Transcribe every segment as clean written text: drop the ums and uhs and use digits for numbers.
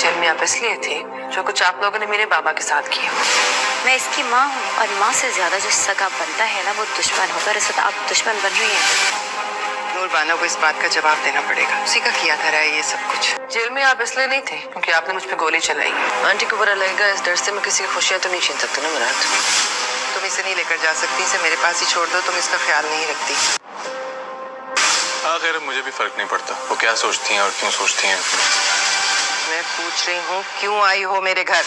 Jail में आप इसलिए थे जो कुछ आप लोगों ने मेरे बाबा के साथ किया। मैं इसकी माँ हूँ और माँ से ज्यादा जो सगा बनता है ना वो दुश्मन होगा। इस वक्त आप दुश्मन बन रही हैं। नूरबानो को इस बात का जवाब देना पड़ेगा। उसी का किया धरा है ये सब कुछ। जेल में आप इसलिए नहीं थे क्योंकि आपने मुझ पे गोली चलाई। आंटी को बुरा लगेगा इस डर से मैं किसी की खुशियां तो नहीं छीन सकती ना मुराद। तुम इसे नहीं लेकर जा सकती, इसे मेरे पास ही छोड़ दो। तुम इसका ख्याल नहीं रखती। हाँ खैर मुझे भी फर्क नहीं पड़ता वो क्या सोचती हैं और क्यों सोचती हैं। मैं पूछ रही हूँ क्यों आई हो मेरे घर?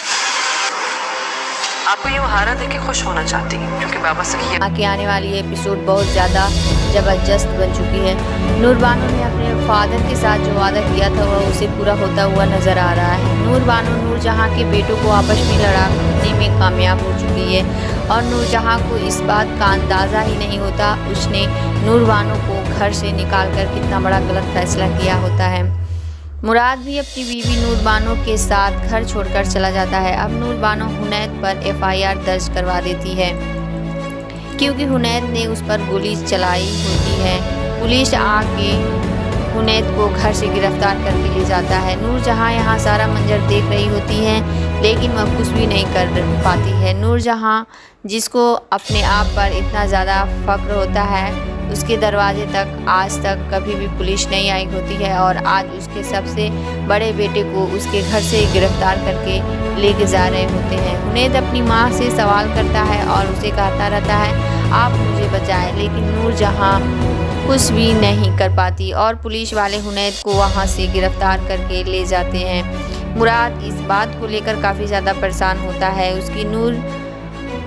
आपको ये हारा देख के खुश होना चाहती क्योंकि बाबा से आगे आने वाली एपिसोड बहुत ज़्यादा ज़बरदस्त बन चुकी है। नूरबानो ने अपने फादर के साथ जो वादा किया था वह उसे पूरा होता हुआ नज़र आ रहा है। नूरबानो नूरजहां के बेटों को आपस में लड़ाने में कामयाब हो चुकी है और नूरजहां को इस बात का अंदाज़ा ही नहीं होता उसने नूरबानो को घर से निकाल कर कितना बड़ा गलत फैसला किया होता है। मुराद भी अपनी बीवी नूरबानो के साथ घर छोड़कर चला जाता है। अब नूरबानो हुनैद पर एफआईआर दर्ज करवा देती है क्योंकि हुनैद ने उस पर गोली चलाई होती है। पुलिस आके हुनैद को घर से गिरफ्तार करके ले जाता है। नूरजहां यहाँ सारा मंजर देख रही होती है लेकिन वह कुछ भी नहीं कर पाती है। नूरजहां जिसको अपने आप पर इतना ज़्यादा फख्र होता है उसके दरवाजे तक आज तक कभी भी पुलिस नहीं आई होती है और आज उसके सबसे बड़े बेटे को उसके घर से गिरफ्तार करके लेके जा रहे होते हैं। हुनैद अपनी माँ से सवाल करता है और उसे कहता रहता है आप मुझे बचाएं, लेकिन नूरजहां कुछ भी नहीं कर पाती और पुलिस वाले हुनैद को वहाँ से गिरफ्तार करके ले जाते हैं। मुराद इस बात को लेकर काफ़ी ज़्यादा परेशान होता है। उसकी नूर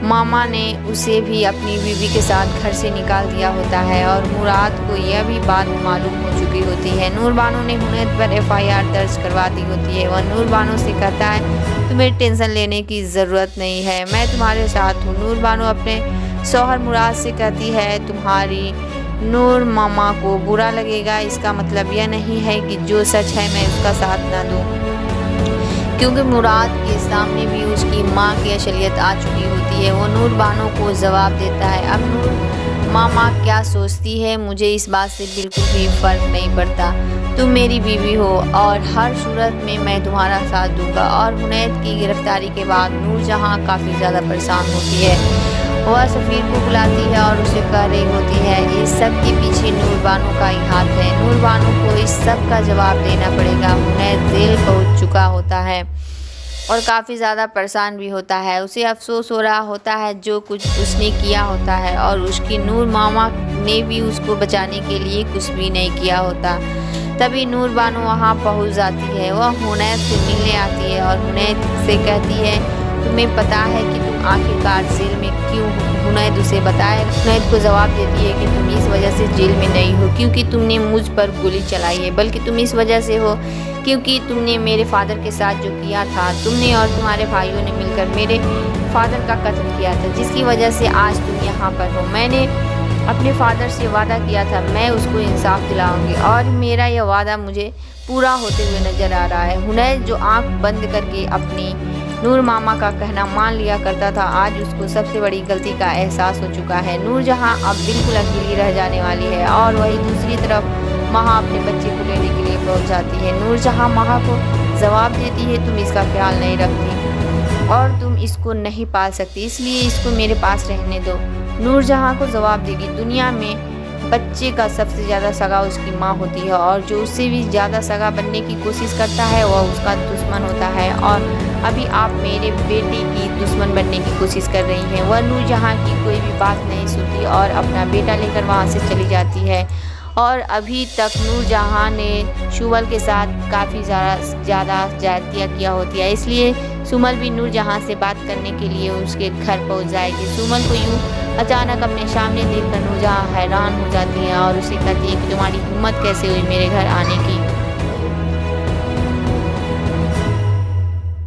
मामा ने उसे भी अपनी बीवी के साथ घर से निकाल दिया होता है और मुराद को यह भी बात मालूम हो चुकी होती है। नूरबानो ने हुनैद पर एफआईआर दर्ज करवा दी होती है। वह नूरबानो से कहता है तुम्हें टेंशन लेने की ज़रूरत नहीं है, मैं तुम्हारे साथ हूँ। नूरबानो अपने शौहर मुराद से कहती है तुम्हारी नूर मामा को बुरा लगेगा, इसका मतलब यह नहीं है कि जो सच है मैं उसका साथ ना दूँ, क्योंकि मुराद के सामने भी उसकी माँ की असलियत आ चुकी होती है। वो नूरबानो को जवाब देता है अब नूर मामा क्या सोचती है मुझे इस बात से बिल्कुल भी फ़र्क नहीं पड़ता, तुम मेरी बीवी हो और हर सूरत में मैं तुम्हारा साथ दूंगा। और हुनैद की गिरफ्तारी के बाद नूरजहां काफ़ी ज़्यादा परेशान होती है। वह सफ़ीर को बुलाती है और उसे कह रही होती है इस सब के पीछे नूरबानो का ही हाथ है, नूरबानो को इस सब का जवाब देना पड़ेगा। हुनैद जेल पहुंच चुका होता है और काफ़ी ज़्यादा परेशान भी होता है। उसे अफसोस हो रहा होता है जो कुछ उसने किया होता है और उसकी नूर मामा ने भी उसको बचाने के लिए कुछ भी नहीं किया होता। तभी नूरबानो वहाँ पहुँच जाती है। वह हुनैद से मिलने आती है और हुनैद से कहती है तुम्हें पता है कि तुम आखिरकार जेल में क्यों हो? हुनैद उसे बताए। हुनैद को जवाब देती है कि तुम इस वजह से जेल में नहीं हो क्योंकि तुमने मुझ पर गोली चलाई है, बल्कि तुम इस वजह से हो क्योंकि तुमने मेरे फादर के साथ जो किया था, तुमने और तुम्हारे भाइयों ने मिलकर मेरे फादर का कत्ल किया था, जिसकी वजह से आज तुम यहाँ पर हो। मैंने अपने फादर से वादा किया था मैं उसको इंसाफ दिलाऊंगी और मेरा यह वादा मुझे पूरा होते हुए नज़र आ रहा है। हुनैद जो आँख बंद करके अपनी नूर मामा का कहना मान लिया करता था, आज उसको सबसे बड़ी गलती का एहसास हो चुका है। नूरजहां अब बिल्कुल अकेली रह जाने वाली है और वही दूसरी तरफ महा अपने बच्चे को लेने के लिए पहुंच जाती है। नूरजहां महा को जवाब देती है तुम इसका ख्याल नहीं रखती और तुम इसको नहीं पाल सकती, इसलिए इसको मेरे पास रहने दो। नूरजहां को जवाब देगी दुनिया में बच्चे का सबसे ज़्यादा सगा उसकी माँ होती है और जो उससे भी ज़्यादा सगा बनने की कोशिश करता है वह उसका दुश्मन होता है और अभी आप मेरे बेटे की दुश्मन बनने की कोशिश कर रही हैं। वह नूरजहां की कोई भी बात नहीं सुनती और अपना बेटा लेकर वहाँ से चली जाती है। और अभी तक नूरजहां ने सुमल के साथ काफ़ी ज़्यादा ज्यादतियाँ किया होती है, इसलिए सुमल भी नूरजहां से बात करने के लिए उसके घर पहुंच जाएगी। सुमल को यूँ अचानक अपने सामने देखकर नूरजहां हैरान हो जाती है और उसे कहती है कि तुम्हारी हिम्मत कैसे हुई मेरे घर आने की।